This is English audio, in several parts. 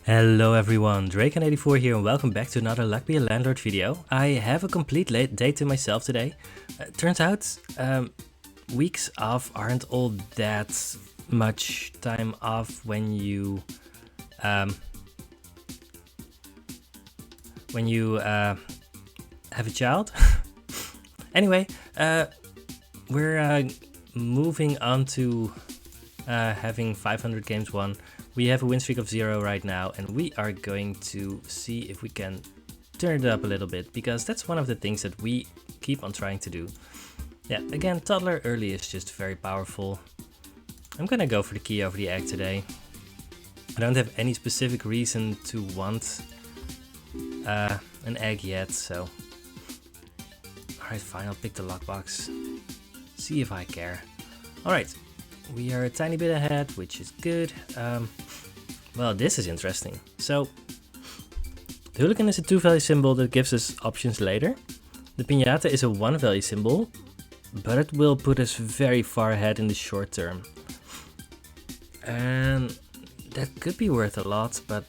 Hello everyone, Draken84 here and welcome back to another Luck Be a Landlord video. I have a complete day to myself today. Turns out weeks off aren't all that much time off when you have a child. Anyway, we're moving on to having 500 games won. We have a win streak of 0 right now, and we are going to see if we can turn it up a little bit, because that's one of the things that we keep on trying to do. Yeah, again, Toddler early is just very powerful. I'm gonna go for the key over the egg today. I don't have any specific reason to want an egg yet, so... Alright, fine, I'll pick the lockbox. See if I care. Alright, we are a tiny bit ahead, which is good. Well, this is interesting. So, the hooligan is a 2-value symbol that gives us options later. The piñata is a 1-value symbol, but it will put us very far ahead in the short term. And that could be worth a lot, but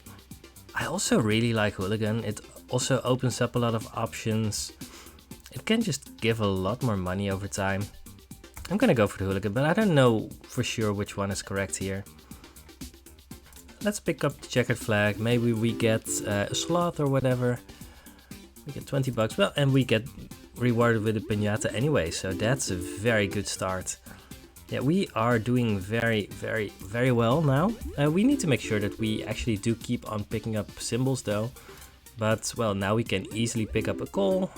I also really like hooligan. It also opens up a lot of options. It can just give a lot more money over time. I'm gonna go for the hooligan, but I don't know for sure which one is correct here. Let's pick up the checkered flag. Maybe we get a sloth or whatever. We get 20 bucks. Well, and we get rewarded with a piñata anyway, so that's a very good start. Yeah, we are doing very well now. We need to make sure that we actually do keep on picking up symbols though. But, well, now we can easily pick up a call,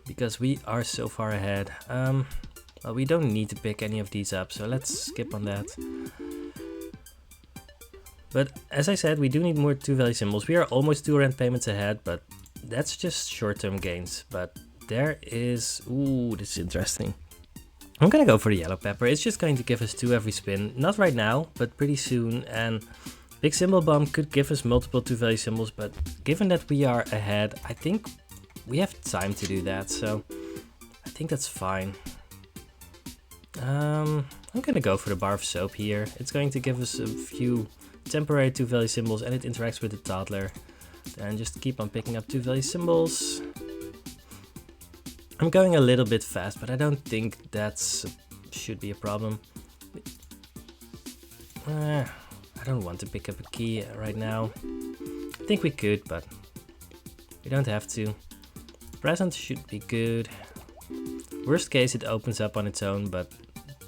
because we are so far ahead. Well, we don't need to pick any of these up, so let's skip on that. But as I said, we do need more 2-value symbols. We are almost 2 rent payments ahead, but that's just short-term gains. But there is... Ooh, this is interesting. I'm gonna go for the yellow pepper. It's just going to give us 2 every spin. Not right now, but pretty soon. And big symbol bomb could give us multiple 2-value symbols, but given that we are ahead, I think we have time to do that. So I think that's fine. I'm gonna go for the bar of soap here. It's going to give us a few temporary 2-value symbols, and it interacts with the toddler. And just keep on picking up 2-value symbols. I'm going a little bit fast, but I don't think that should be a problem. I don't want to pick up a key right now. I think we could, but we don't have to. Present should be good. Worst case, it opens up on its own, but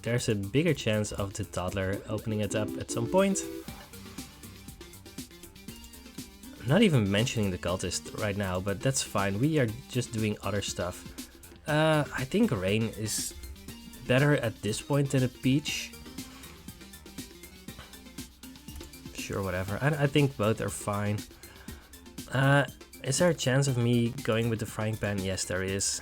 there's a bigger chance of the toddler opening it up at some point. I'm not even mentioning the cultist right now, but that's fine. We are just doing other stuff. I think rain is better at this point than a peach. Sure, whatever. I think both are fine. Is there a chance of me going with the frying pan? Yes, there is.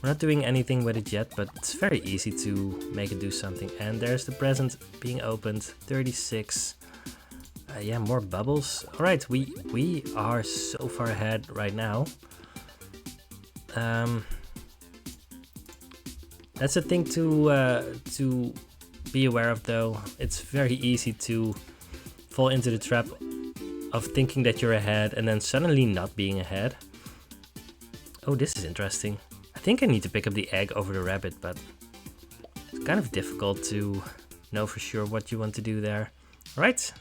We're not doing anything with it yet, but it's very easy to make it do something. And there's the present being opened, 36. Yeah, more bubbles. Alright, we are so far ahead right now. That's a thing to be aware of though. It's very easy to fall into the trap of thinking that you're ahead and then suddenly not being ahead. Oh, this is interesting. I think I need to pick up the egg over the rabbit, but it's kind of difficult to know for sure what you want to do there. Right?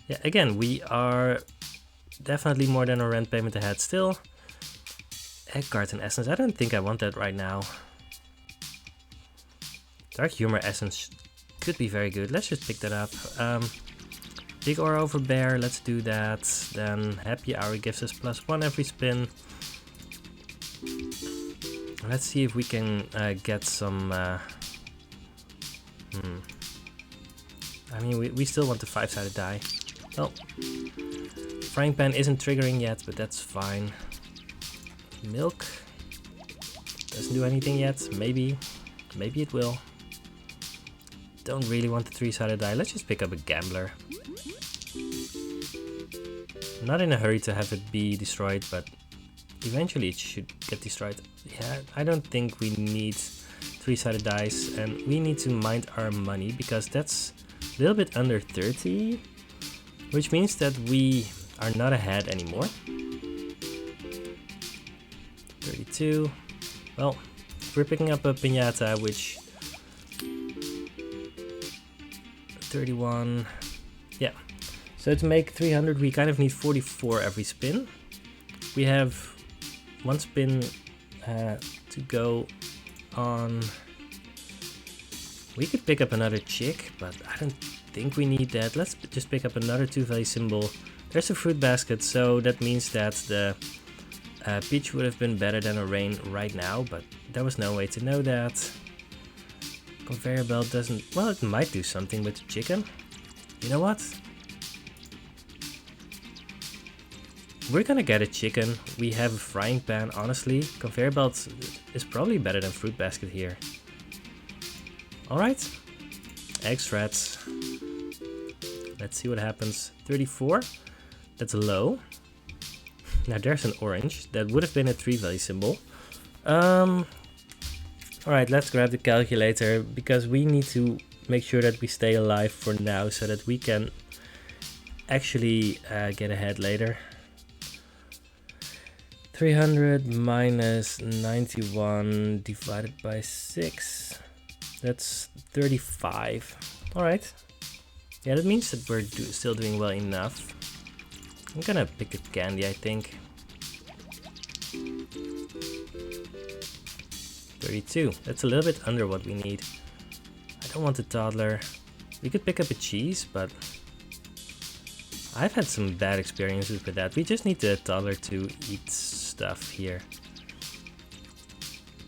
Yeah, again, we are definitely more than a rent payment ahead still. Egg carton essence, I don't think I want that right now. Dark humor essence could be very good. Let's just pick that up. Big ore over bear, let's do that. Then happy hour gives us +1 every spin. Let's see if we can get some... I mean, we still want the 5-sided die. Well, frying pan isn't triggering yet, but that's fine. Milk doesn't do anything yet. Maybe it will. Don't really want the 3-sided die. Let's just pick up a gambler. I'm not in a hurry to have it be destroyed, but eventually it should get destroyed. Yeah, I don't think we need 3-sided dice, and we need to mind our money because that's a little bit under 30, which means that we are not ahead anymore. 32. Well, we're picking up a piñata, which 31. Yeah. So to make 300, we kind of need 44 every spin. We have one spin to go on. We could pick up another chick, but I don't think we need that. Let's just pick up another 2-value symbol. There's a fruit basket, so that means that the peach would have been better than a rain right now, but there was no way to know that. Conveyor belt doesn't... Well, it might do something with the chicken. You know what? We're gonna get a chicken. We have a frying pan, honestly. Conveyor belt is probably better than fruit basket here. Alright. Eggs, rats. Let's see what happens. 34. That's low. Now there's an orange. That would have been a 3-value symbol. Alright, let's grab the calculator because we need to make sure that we stay alive for now so that we can actually get ahead later. 300 minus 91 divided by 6. That's 35. Alright. Yeah, that means that we're still doing well enough. I'm gonna pick a candy, I think. 32. That's a little bit under what we need. I don't want a toddler. We could pick up a cheese, but I've had some bad experiences with that. We just need the toddler to eat stuff here.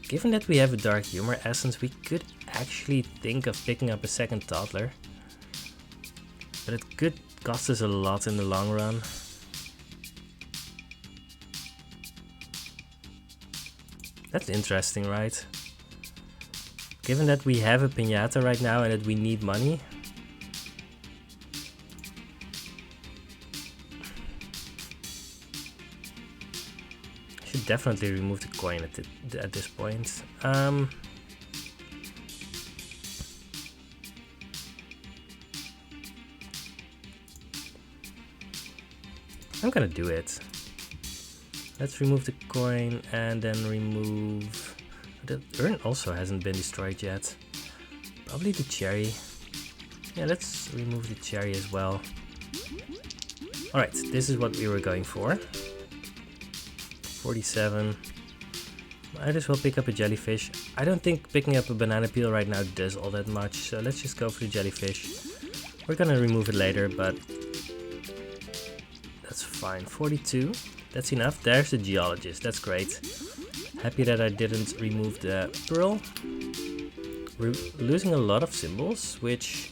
Given that we have a dark humor essence, we could actually think of picking up a second toddler. But it could cost us a lot in the long run. That's interesting, right? Given that we have a piñata right now and that we need money. Should definitely remove the coin at this point. I'm gonna do it. Let's remove the coin and then remove... The urn also hasn't been destroyed yet. Probably the cherry. Yeah, let's remove the cherry as well. Alright, this is what we were going for. 47. Might as well pick up a jellyfish. I don't think picking up a banana peel right now does all that much, so let's just go for the jellyfish. We're gonna remove it later, but that's fine. 42. That's enough. There's the Geologist. That's great. Happy that I didn't remove the pearl. We're losing a lot of symbols, which...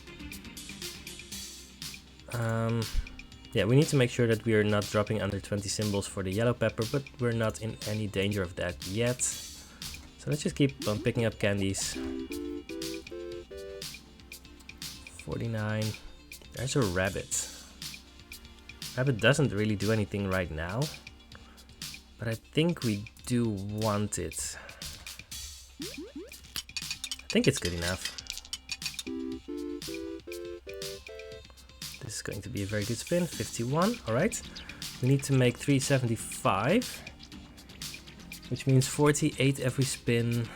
yeah, we need to make sure that we are not dropping under 20 symbols for the yellow pepper, but we're not in any danger of that yet. So let's just keep on picking up candies. 49. There's a rabbit. Rabbit doesn't really do anything right now, but I think we do want it. I think it's good enough. This is going to be a very good spin. 51. Alright. We need to make 375, which means 48 every spin.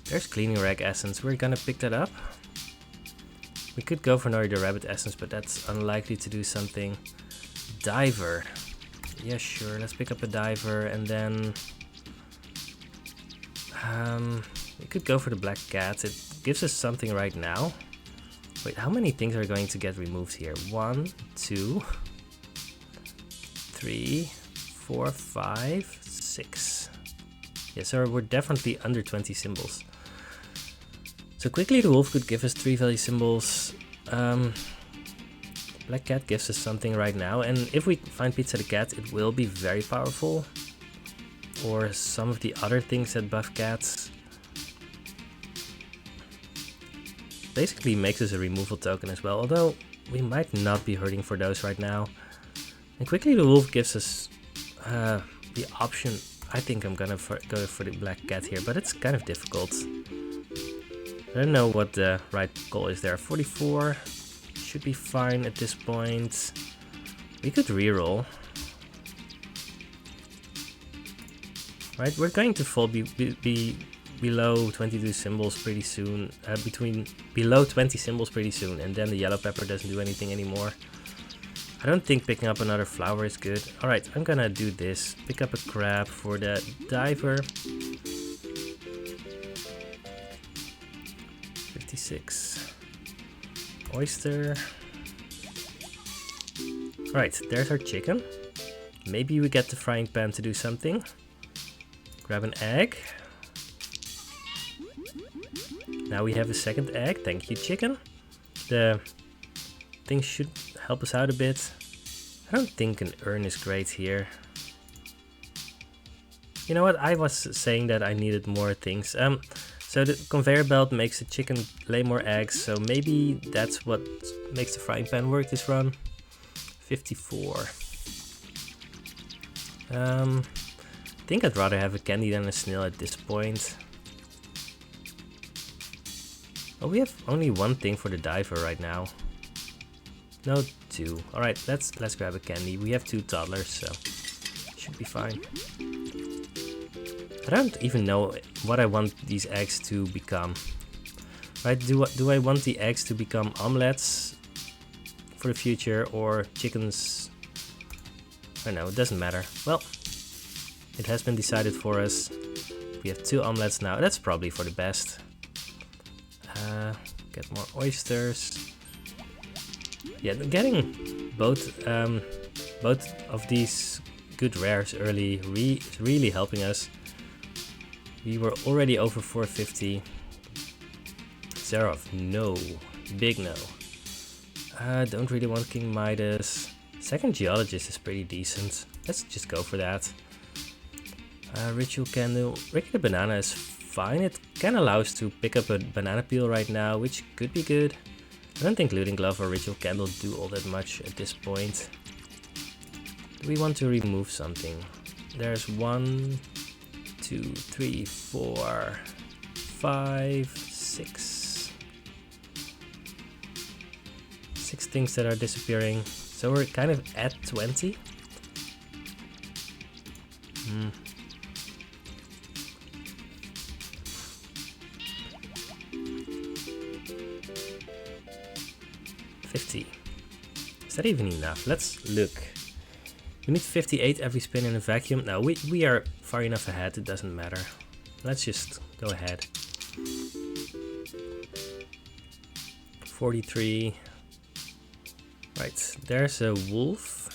There's cleaning rag essence. We're gonna pick that up. We could go for another rabbit essence, but that's unlikely to do something. Diver. Yeah, sure. Let's pick up a diver and then we could go for the black cat. It gives us something right now. Wait, how many things are going to get removed here? 1, 2, 3, 4, 5, 6. Yeah, so we're definitely under 20 symbols. So quickly the wolf could give us 3-value symbols. Black cat gives us something right now, and if we find Pizza the Cat, it will be very powerful. Or some of the other things that buff cats. Basically makes us a removal token as well, although we might not be hurting for those right now. And quickly the wolf gives us the option. I think I'm gonna go for the black cat here, but it's kind of difficult. I don't know what the right goal is there. 44 should be fine at this point. We could reroll. Right, we're going to fall be below 22 symbols pretty soon. Below 20 symbols pretty soon, and then the yellow pepper doesn't do anything anymore. I don't think picking up another flower is good. Alright, I'm gonna do this. Pick up a crab for the diver. 56. Oyster. Alright, there's our chicken. Maybe we get the frying pan to do something. Grab an egg. Now we have a second egg. Thank you, chicken. The thing should help us out a bit. I don't think an urn is great here. You know what? I was saying that I needed more things. So the conveyor belt makes the chicken lay more eggs. So maybe that's what makes the frying pan work this run. 54. I think I'd rather have a candy than a snail at this point. Oh, we have only one thing for the diver right now. No, two. Alright, let's grab a candy. We have 2 toddlers, so should be fine. I don't even know what I want these eggs to become. Right, do I want the eggs to become omelets for the future or chickens? I don't know, it doesn't matter. Well, it has been decided for us. We have 2 omelets now. That's probably for the best. Get more oysters. Yeah, getting both of these good rares early is really helping us. We were already over 450. Zerov, no. Big no. Don't really want King Midas. Second Geologist is pretty decent. Let's just go for that. Ritual Candle. Regular Banana is fine. It can allow us to pick up a banana peel right now, which could be good. I don't think Looting Glove or Ritual Candle do all that much at this point. Do we want to remove something? There's 1, 2, 3, 4, 5, 6. 6 things that are disappearing. So we're kind of at 20. 50. Is that even enough? Let's look. We need 58 every spin in a vacuum. No, we are far enough ahead, it doesn't matter. Let's just go ahead. 43. Right, there's a wolf.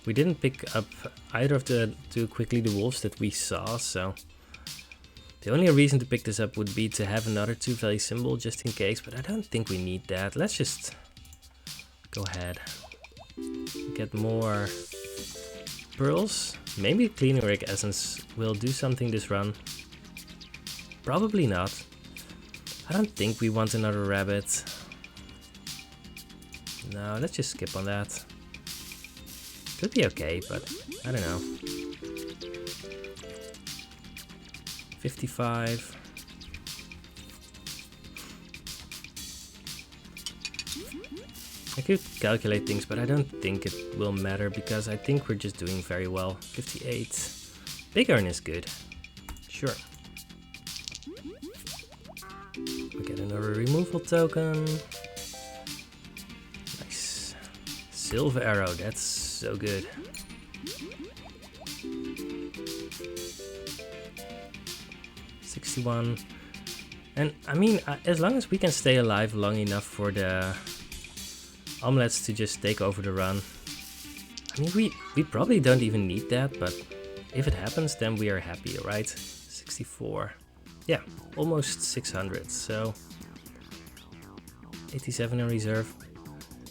We didn't pick up either of the 2 quickly the wolves that we saw, so the only reason to pick this up would be to have another 2 value symbol just in case, but I don't think we need that. Let's just go ahead. Get more pearls. Maybe Cleaning Rig Essence will do something this run. Probably not. I don't think we want another rabbit. No, let's just skip on that. Could be okay, but I don't know. 55. I could calculate things, but I don't think it will matter because I think we're just doing very well. 58. Big Urn is good. Sure. We get another removal token. Nice. Silver Arrow, that's so good. And I mean, as long as we can stay alive long enough for the omelets to just take over the run. I mean, we probably don't even need that, but if it happens, then we are happy, right? 64. Yeah, almost 600, so 87 in reserve.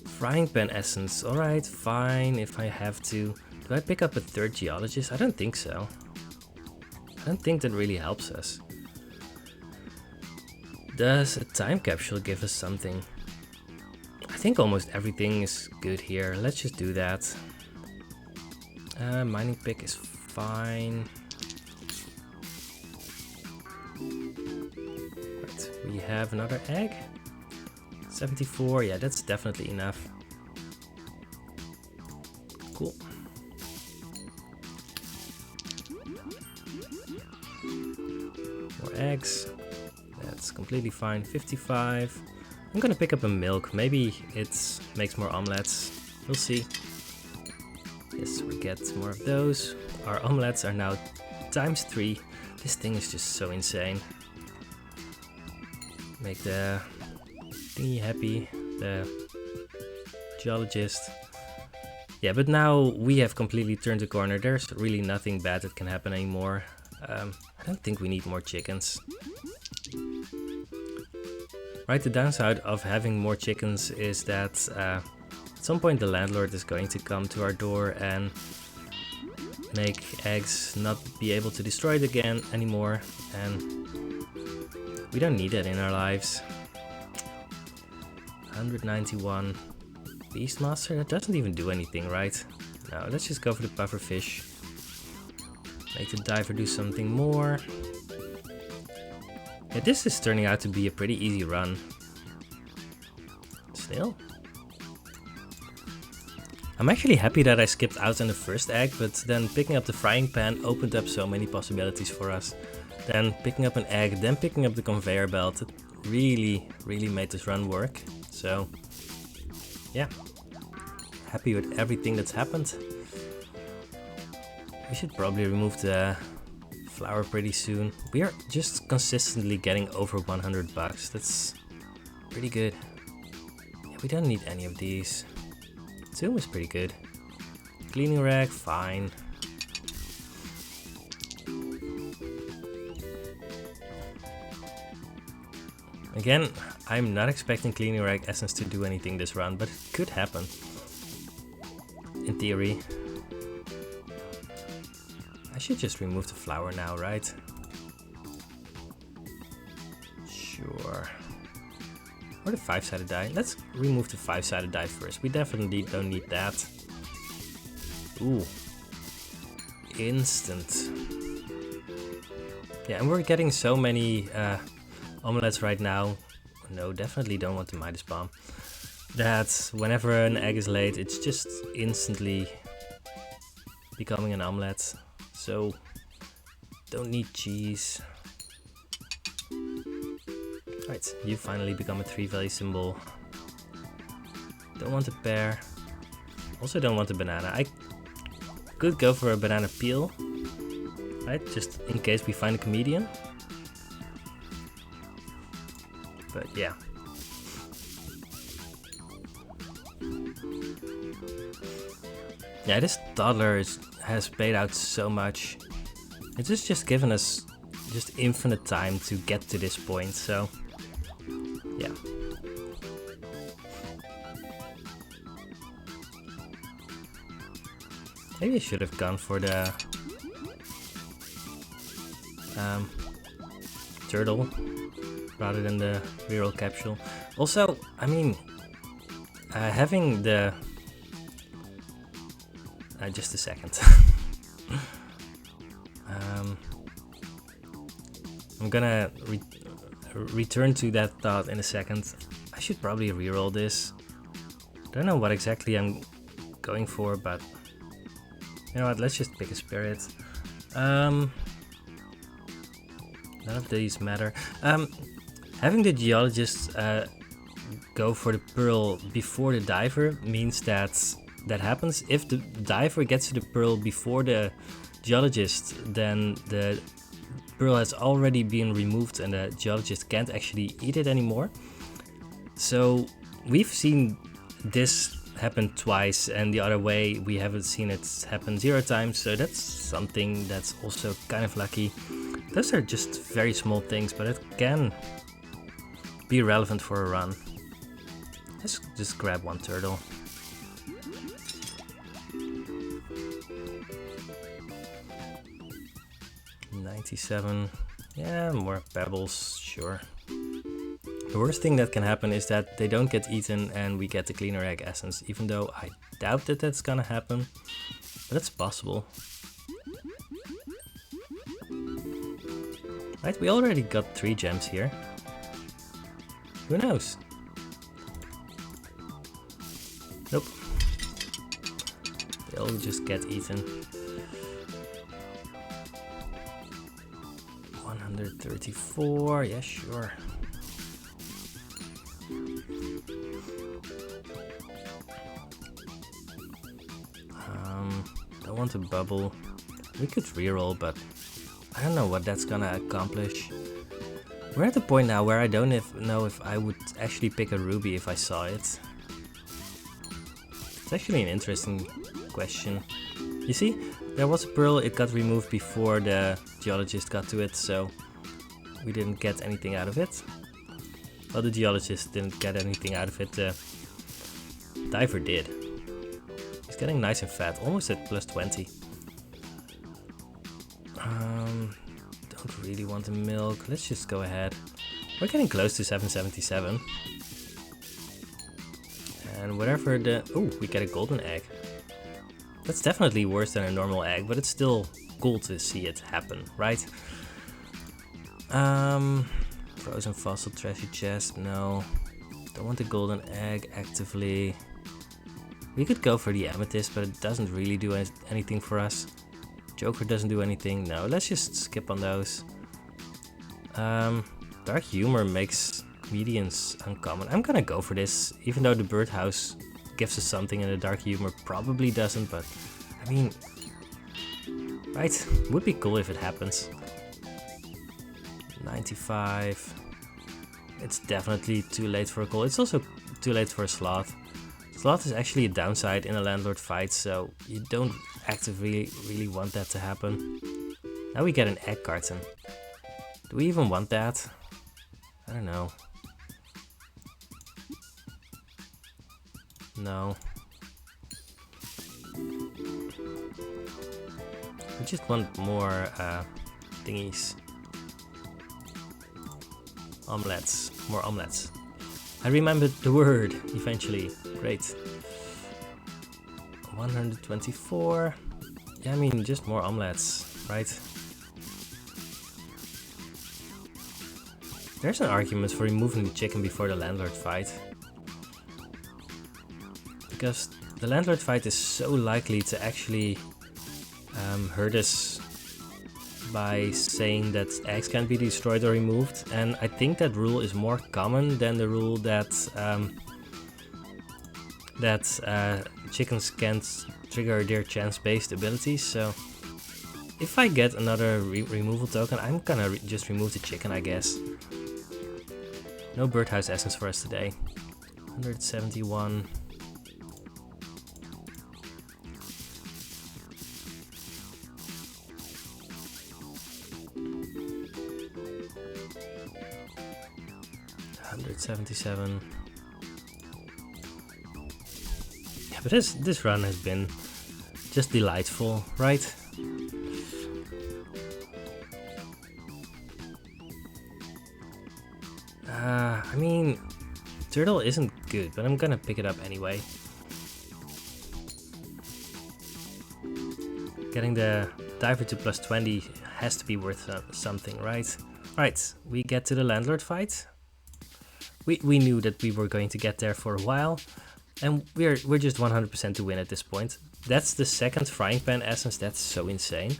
Frying Pan Essence, alright, fine if I have to. Do I pick up a 3rd Geologist? I don't think so. I don't think that really helps us. Does a time capsule give us something? I think almost everything is good here. Let's just do that. Mining pick is fine. Right. have another egg? 74, yeah, that's definitely enough. Cool. More eggs. That's completely fine. 55. I'm gonna pick up a milk. Maybe it makes more omelets. We'll see. Yes, we get more of those. Our omelets are now ×3. This thing is just so insane. Make the thingy happy, the geologist. Yeah, but now we have completely turned the corner. There's really nothing bad that can happen anymore. I don't think we need more chickens. Right, the downside of having more chickens is that at some point the landlord is going to come to our door and make eggs not be able to destroy it again anymore, and we don't need that in our lives. 191 Beastmaster, that doesn't even do anything, right? No, let's just go for the pufferfish. Make the diver do something more. Yeah, this is turning out to be a pretty easy run. Still. I'm actually happy that I skipped out on the first egg, but then picking up the frying pan opened up so many possibilities for us. Then picking up an egg, then picking up the conveyor belt, it really made this run work. So, yeah. Happy with everything that's happened. We should probably remove the flour pretty soon. We are just consistently getting over 100 bucks. That's pretty good. Yeah, we don't need any of these. Zoom is pretty good. Cleaning rag, fine. Again, I'm not expecting cleaning rag essence to do anything this run, but it could happen. In theory. I should just remove the flour now, right? Sure. Or the 5-sided die. Let's remove the 5-sided die first. We definitely don't need that. Ooh. Instant. Yeah, and we're getting so many omelets right now. No, definitely don't want the Midas bomb. That whenever an egg is laid, it's just instantly becoming an omelet. So, don't need cheese. Right, you finally become a 3-value symbol. Don't want a pear. Also don't want a banana. I could go for a banana peel. Right, just in case we find a comedian. But yeah. Yeah, this toddler has paid out so much. It's just given us just infinite time to get to this point, so yeah. Maybe I should have gone for the turtle rather than the reroll capsule. Also, I mean, having the just a second. I'm gonna return to that thought in a second. I should probably reroll this. Don't know what exactly I'm going for, but you know what? Let's just pick a spirit. None of these matter. Having the geologists go for the pearl before the diver means that happens. If the diver gets to the pearl before the geologist, then the pearl has already been removed and the geologist can't actually eat it anymore. So we've seen this happen twice, and the other way we haven't seen it happen 0 times, so that's something that's also kind of lucky. Those are just very small things, but it can be relevant for a run. Let's just grab one turtle. $97. Yeah, more pebbles, sure. The worst thing that can happen is that they don't get eaten and we get the cleaner egg essence, even though I doubt that that's gonna happen, but it's possible. Right, we already got 3 gems here. Who knows? Nope. They'll just get eaten. 134, yeah, sure. Don't want to bubble. We could reroll, but I don't know what that's gonna accomplish. We're at the point now where I don't know if I would actually pick a ruby if I saw it. It's actually an interesting question. You see, there was a pearl, it got removed before the geologist got to it, so we didn't get anything out of it. Well, the geologist didn't get anything out of it, the diver did. He's getting nice and fat, almost at plus 20. Don't really want the milk, let's just go ahead. We're getting close to 777. And whatever the... Oh, we get a golden egg. That's definitely worse than a normal egg, but it's still cool to see it happen, right? Frozen fossil treasure chest, no. Don't want the golden egg actively. We could go for the amethyst, but it doesn't really do anything for us. Joker doesn't do anything, no, let's just skip on those. Dark humor makes medians uncommon. I'm gonna go for this, even though the birdhouse gives us something and the dark humor probably doesn't, but I mean, right, would be cool if it happens. 95, it's definitely too late for a call. It's also too late for a sloth. Sloth is actually a downside in a landlord fight, so you don't actively really want that to happen. Now we get an egg carton. Do we even want that? I don't know. No. We just want more thingies. Omelets. More omelets. I remembered the word eventually. Great. 124. Yeah, I mean, just more omelets, right? There's an argument for removing the chicken before the landlord fight. Because the landlord fight is so likely to actually hurt us by saying that eggs can be destroyed or removed, and I think that rule is more common than the rule that chickens can't trigger their chance-based abilities. So if I get another removal token, I'm gonna just remove the chicken, I guess. No birdhouse essence for us today. 171. $177. Yeah, but this run has been just delightful, right? I mean, turtle isn't good, but I'm gonna pick it up anyway. Getting the diver to plus 20 has to be worth something, right? Right, we get to the landlord fight. We knew that we were going to get there for a while, and we're just 100% to win at this point. That's the second frying pan essence. That's so insane.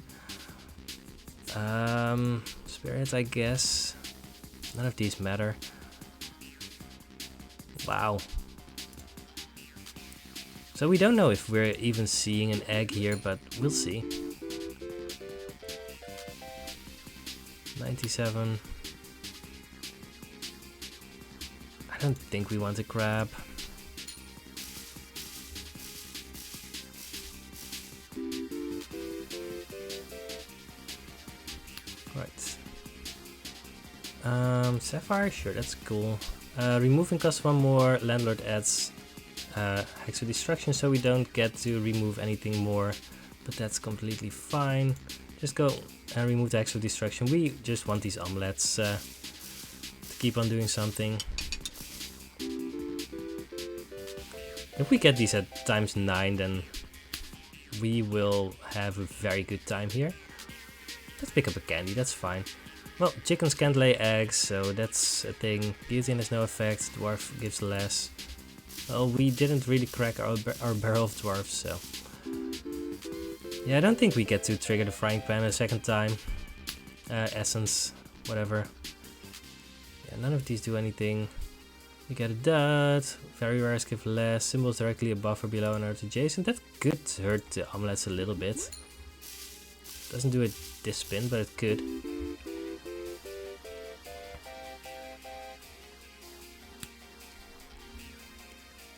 Spirit, I guess. None of these matter. Wow. So we don't know if we're even seeing an egg here, but we'll see. 97. I don't think we want a crab. Right. Sapphire, sure, that's cool. Removing costs one more. Landlord adds Hexo Destruction, so we don't get to remove anything more, but that's completely fine. Just go and remove the Hexo Destruction. We just want these omelets to keep on doing something. If we get these at times 9, then we will have a very good time here. Let's pick up a candy, that's fine. Well, chickens can't lay eggs, so that's a thing. Guillotine has no effect, dwarf gives less. Well, we didn't really crack our barrel of dwarfs, so... Yeah, I don't think we get to trigger the frying pan a second time. Essence, whatever. Yeah, none of these do anything. We get a dot. Very rares give less. Symbols directly above or below and are adjacent. That could hurt the omelets a little bit. Doesn't do it this spin, but it could.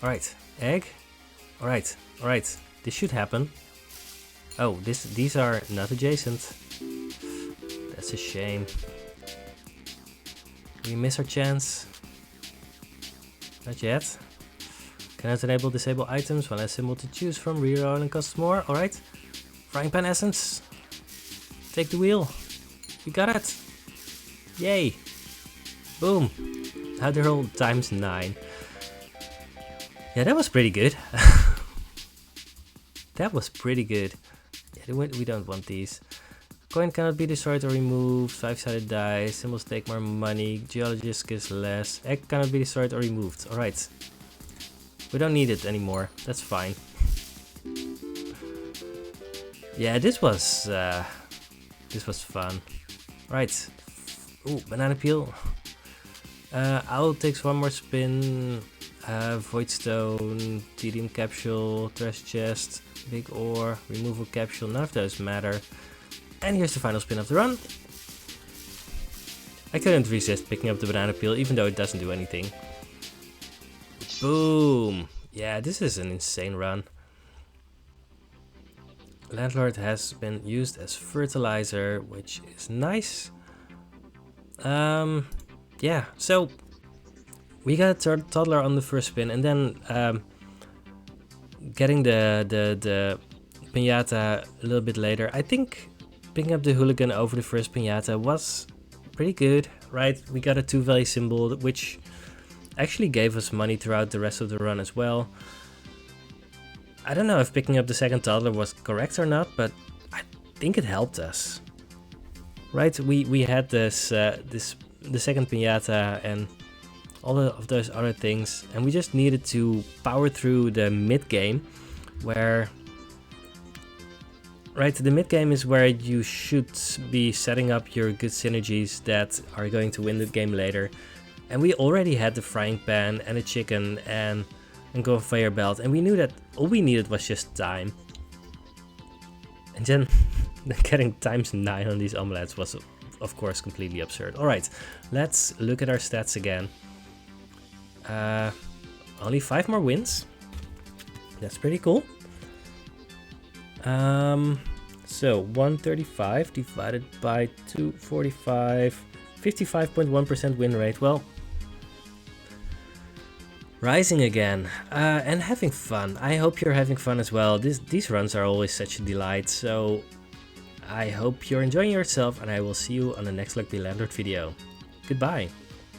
Alright, egg. Alright, alright. This should happen. Oh, these are not adjacent. That's a shame. We miss our chance. Not yet. Cannot enable disable items. One less symbol to choose from. Reroll and costs more. Alright. Frying pan essence. Take the wheel. We got it. Yay. Boom. Now they're all times 9. Yeah, that was pretty good. That was pretty good. Yeah, we don't want these. Coin cannot be destroyed or removed. 5-sided die. Symbols take more money. Geologists gives less. Egg cannot be destroyed or removed. Alright. We don't need it anymore. That's fine. Yeah, this was fun. Right. Ooh, banana peel. Owl takes one more spin. Void stone, tedium capsule, trash chest, big ore, removal capsule. None of those matter. And here's the final spin of the run. I couldn't resist picking up the banana peel, even though it doesn't do anything. Boom! Yeah, this is an insane run. Landlord has been used as fertilizer, which is nice. Yeah, so we got a toddler on the first spin, and then getting the piñata a little bit later. I think picking up the hooligan over the first piñata was pretty good, right? We got a 2-value symbol, which actually gave us money throughout the rest of the run as well. I don't know if picking up the second toddler was correct or not, but I think it helped us. Right? We had the second piñata and all of those other things, and we just needed to power through the mid game, where the mid game is where you should be setting up your good synergies that are going to win the game later. And we already had the frying pan and a chicken and conveyor belt, and we knew that all we needed was just time. And then getting times 9 on these omelets was of course completely absurd. Alright, let's look at our stats again. Only 5 more wins. That's pretty cool. So 135 divided by 245, 55.1% win rate. Well, rising again and having fun. I hope you're having fun as well. These runs are always such a delight, so I hope you're enjoying yourself, and I will see you on the next Lucky Landlord video. Goodbye.